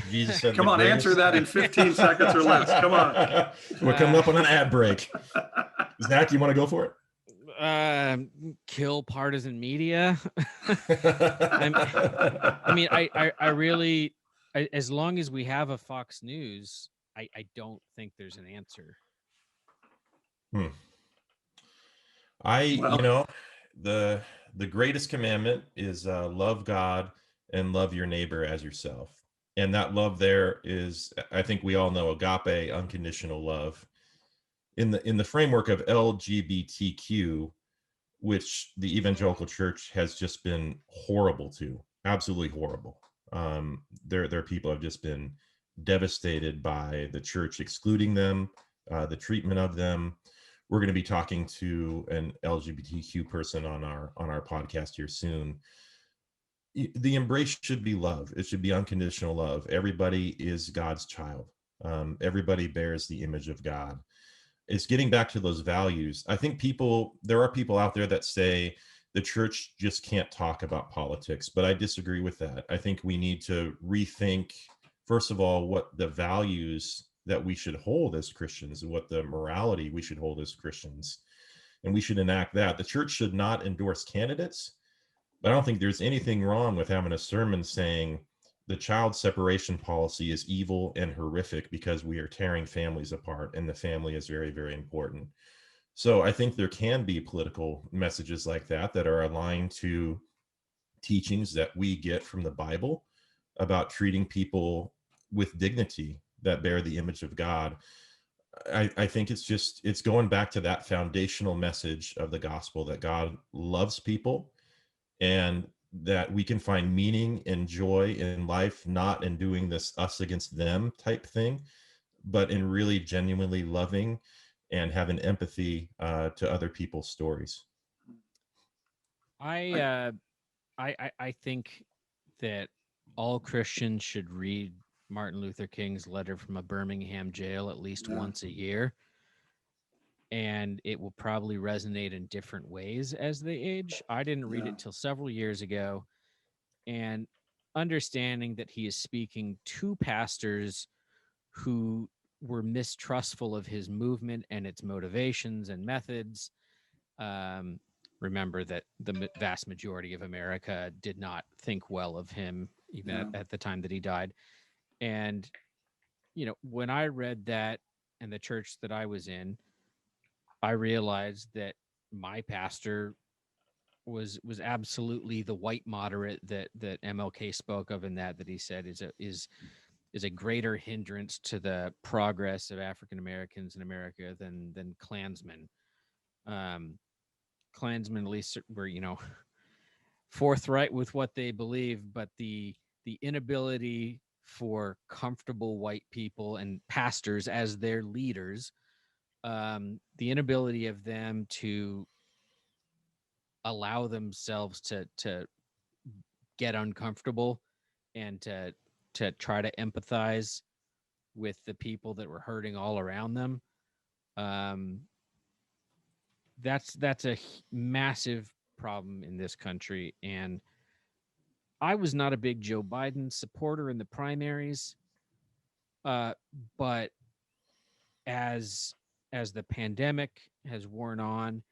Jesus said Come the on, answer greatest. that in 15 seconds or less. Come on. We're coming up on an ad break. Zach, you want to go for it? Kill partisan media. I mean, I really, as long as we have a Fox News, I don't think there's an answer. Well, The greatest commandment is love God and love your neighbor as yourself. And that love there is, I think we all know, agape, unconditional love. In the framework of LGBTQ, which the evangelical church has just been horrible to, absolutely horrible. Their people have just been devastated by the church excluding them, the treatment of them. We're going to be talking to an LGBTQ person on our podcast here soon. The embrace should be love. It should be unconditional love. Everybody is God's child. Everybody bears the image of God. It's getting back to those values. I think there are people out there that say the church just can't talk about politics, but I disagree with that. I think we need to rethink, first of all, what the values that we should hold as Christians, what the morality we should hold as Christians, and we should enact that. The church should not endorse candidates, but I don't think there's anything wrong with having a sermon saying the child separation policy is evil and horrific because we are tearing families apart, and the family is very, very important. So I think there can be political messages like that are aligned to teachings that we get from the Bible about treating people with dignity that bear the image of God. I think it's going back to that foundational message of the gospel that God loves people, and that we can find meaning and joy in life, not in doing this us against them type thing, but in really genuinely loving and having empathy to other people's stories. I think that all Christians should read Martin Luther King's letter from a Birmingham jail at least Yeah. once a year, and it will probably resonate in different ways as they age. I didn't read Yeah. it till several years ago, and understanding that he is speaking to pastors who were mistrustful of his movement and its motivations and methods. Remember that the vast majority of America did not think well of him, even Yeah. at the time that he died. And, when I read that, and the church that I was in, I realized that my pastor was absolutely the white moderate that MLK spoke of, in that he said is a greater hindrance to the progress of African Americans in America than Klansmen. Klansmen at least were, forthright with what they believe, but the inability for comfortable white people and pastors as their leaders, the inability of them to allow themselves to get uncomfortable and to try to empathize with the people that were hurting all around them. That's a massive problem in this country. And I was not a big Joe Biden supporter in the primaries, but as the pandemic has worn on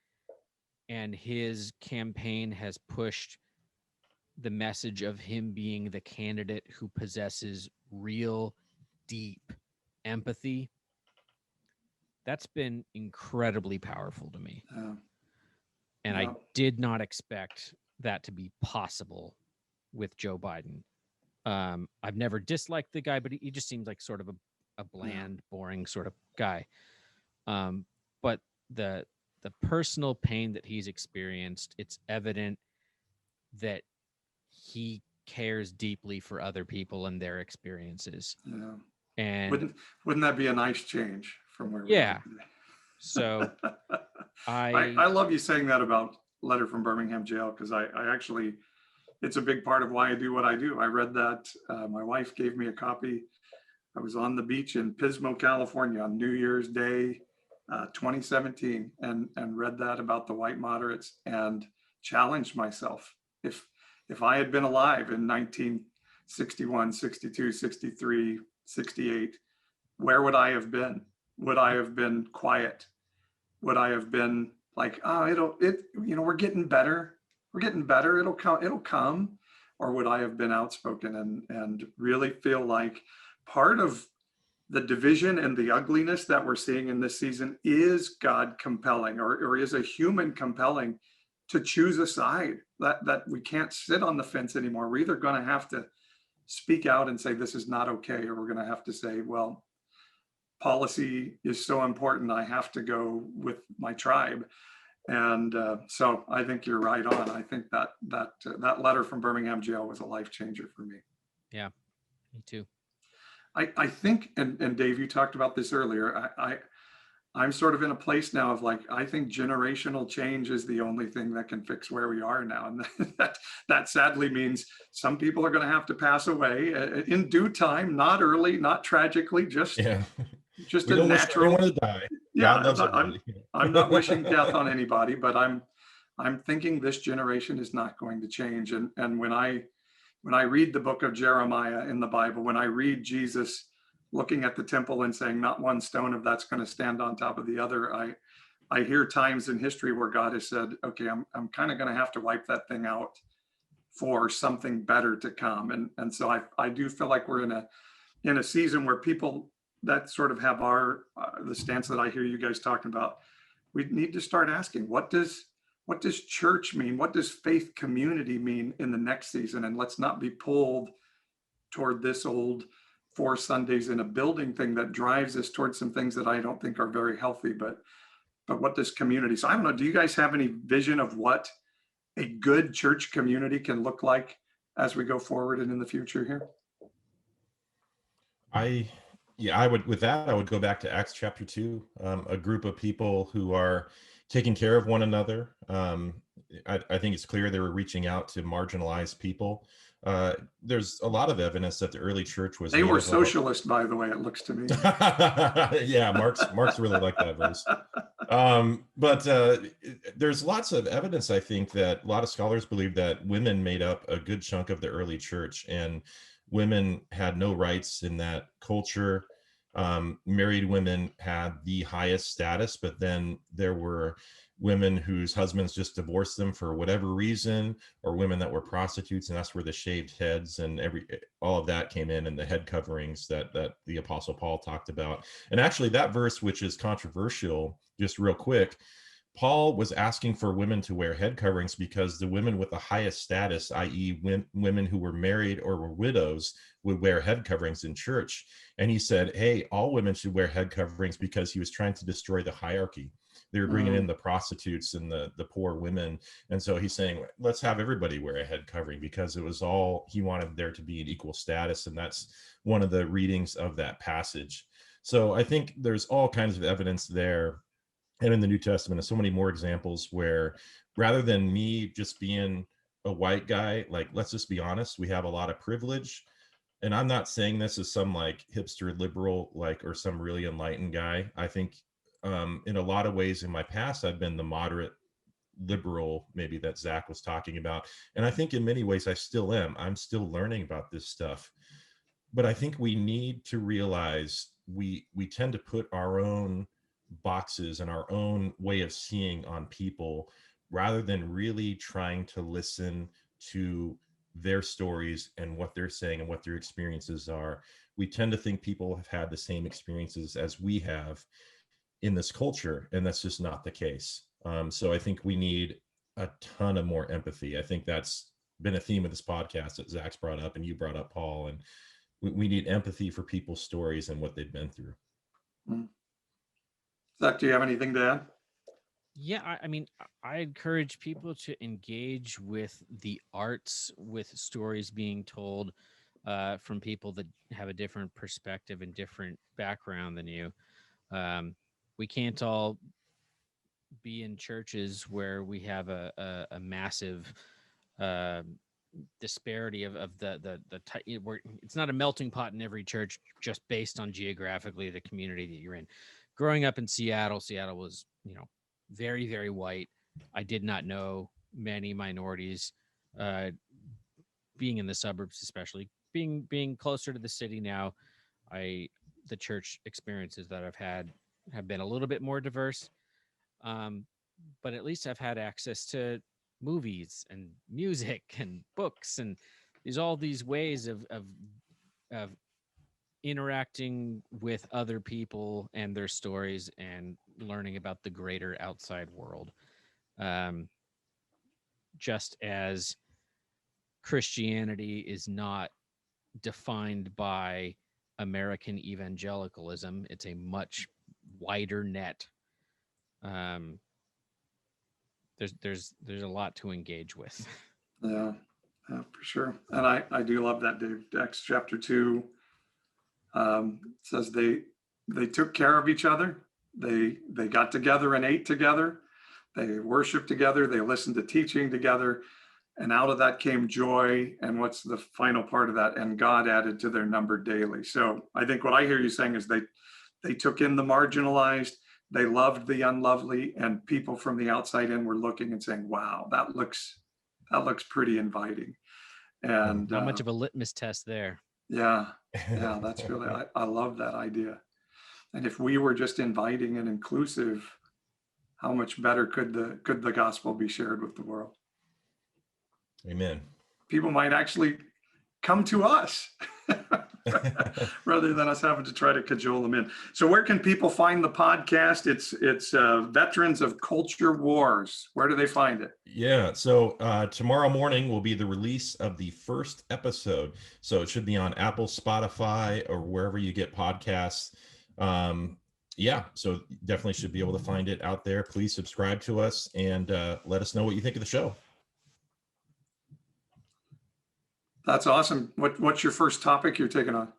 and his campaign has pushed the message of him being the candidate who possesses real deep empathy, that's been incredibly powerful to me. And I did not expect that to be possible with Joe Biden. I've never disliked the guy, but he just seems like sort of a bland, boring sort of guy. But the personal pain that he's experienced, it's evident that he cares deeply for other people and their experiences. Yeah. And wouldn't that be a nice change from where we yeah. are today? So I love you saying that about Letter from Birmingham Jail, because I actually, it's a big part of why I do what I do. I read that. My wife gave me a copy. I was on the beach in Pismo, California on New Year's Day, 2017, and read that about the white moderates and challenged myself. If I had been alive in 1961, 62, 63, 68, where would I have been? Would I have been quiet? Would I have been like, oh, we're getting better. We're getting better. It'll come. Or would I have been outspoken and really feel like part of the division and the ugliness that we're seeing in this season is God compelling, or is a human compelling to choose a side, that we can't sit on the fence anymore. We're either going to have to speak out and say, this is not okay, or we're going to have to say, well, policy is so important, I have to go with my tribe. And so I think you're right on. I think that letter from Birmingham Jail was a life changer for me. Yeah, me too. I think, and Dave, you talked about this earlier, I'm sort of in a place now of like, I think generational change is the only thing that can fix where we are now. And that sadly means some people are going to have to pass away in due time, not early, not tragically, just a natural. To die. Yeah, I'm not wishing death on anybody, but I'm thinking this generation is not going to change. And when I read the book of Jeremiah in the Bible, when I read Jesus looking at the temple and saying, not one stone of that's going to stand on top of the other, I hear times in history where God has said, okay, I'm kind of going to have to wipe that thing out for something better to come. And so I do feel like we're in a season where people that sort of have the stance that I hear you guys talking about, we need to start asking, what does church mean? What does faith community mean in the next season? And let's not be pulled toward this old 4 Sundays in a building thing that drives us towards some things that I don't think are very healthy, but what does community? So I don't know, do you guys have any vision of what a good church community can look like as we go forward and in the future here? I would go back to Acts chapter 2, a group of people who are taking care of one another. I think it's clear they were reaching out to marginalized people. There's a lot of evidence that the early church was. They were socialist, by the way, it looks to me. Yeah, Marx really liked that verse. But there's lots of evidence, I think, that a lot of scholars believe that women made up a good chunk of the early church, and women had no rights in that culture. Married women had the highest status, but then there were women whose husbands just divorced them for whatever reason, or women that were prostitutes, and that's where the shaved heads and all of that came in, and the head coverings that the Apostle Paul talked about. And actually that verse, which is controversial, just real quick, Paul was asking for women to wear head coverings because the women with the highest status, i.e. women who were married or were widows, would wear head coverings in church. And he said, hey, all women should wear head coverings, because he was trying to destroy the hierarchy. They were bringing in the prostitutes and the poor women. And so he's saying, let's have everybody wear a head covering, because it was all, he wanted there to be an equal status. And that's one of the readings of that passage. So I think there's all kinds of evidence there. And in the New Testament, there's so many more examples where, rather than me just being a white guy, like, let's just be honest, we have a lot of privilege. And I'm not saying this as some like hipster liberal, like, or some really enlightened guy. I think in a lot of ways in my past, I've been the moderate liberal, maybe, that Zach was talking about. And I think in many ways I still am. I'm still learning about this stuff. But I think we need to realize we tend to put our own boxes and our own way of seeing on people, rather than really trying to listen to their stories and what they're saying and what their experiences are. We tend to think people have had the same experiences as we have in this culture, and that's just not the case. So I think we need a ton of more empathy. I think that's been a theme of this podcast that Zach's brought up and you brought up, Paul, and we need empathy for people's stories and what they've been through. Zach, do you have anything to add? Yeah, I mean, I encourage people to engage with the arts, with stories being told from people that have a different perspective and different background than you. We can't all be in churches where we have a massive disparity of it's not a melting pot in every church just based on geographically the community that you're in. Growing up in Seattle was, very, very white. I did not know many minorities, being in the suburbs, especially being closer to the city now. The church experiences that I've had have been a little bit more diverse. But at least I've had access to movies and music and books, and all these ways of interacting with other people and their stories and learning about the greater outside world. Just as Christianity is not defined by American evangelicalism, it's a much wider net. There's a lot to engage with. Yeah, for sure. And I do love that, Dave. Acts chapter 2 says they took care of each other. They got together and ate together. They worshiped together. They listened to teaching together. And out of that came joy. And what's the final part of that? And God added to their number daily. So I think what I hear you saying is they took in the marginalized, they loved the unlovely, and people from the outside in were looking and saying, wow, that looks pretty inviting. And not much of a litmus test there. Yeah, that's really, I love that idea. And if we were just inviting and inclusive, how much better could the gospel be shared with the world? Amen. People might actually come to us rather than us having to try to cajole them in. So where can people find the podcast? It's Veterans of Culture Wars. Where do they find it? Yeah, so tomorrow morning will be the release of the first episode. So it should be on Apple, Spotify, or wherever you get podcasts. Yeah, so definitely should be able to find it out there. Please subscribe to us and let us know what you think of the show. That's awesome. What's your first topic you're taking on?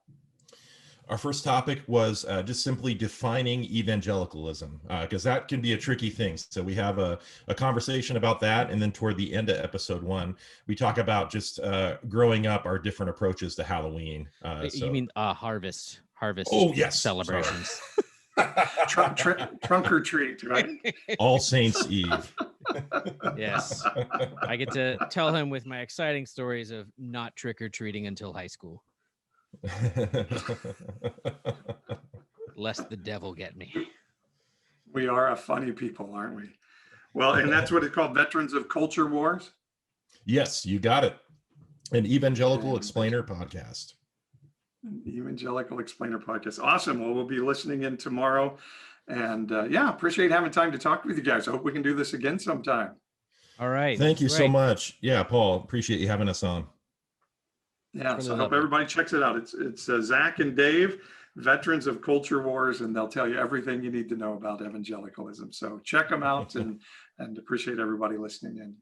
Our first topic was just simply defining evangelicalism, because that can be a tricky thing. So we have a conversation about that. And then toward the end of episode 1, we talk about just growing up, our different approaches to Halloween. You mean harvest Oh, yes. Celebrations. Trunk or treat, right? All Saints Eve. Yes. I get to tell him with my exciting stories of not trick-or-treating until high school. Lest the devil get me. We are a funny people, aren't we? Well, and that's what it's called, Veterans of Culture Wars. Yes, you got it. An Evangelical And Explainer podcast. Evangelical Explainer podcast. Awesome. Well, we'll be listening in tomorrow. And yeah, appreciate having time to talk with you guys. I hope we can do this again sometime. All right. Thank you so Great. much. Yeah, Paul, appreciate you having us on. Yeah, Really so I hope lovely. everybody checks it out. It's Zach and Dave, Veterans of Culture Wars, and they'll tell you everything you need to know about evangelicalism. So check them out and appreciate everybody listening in.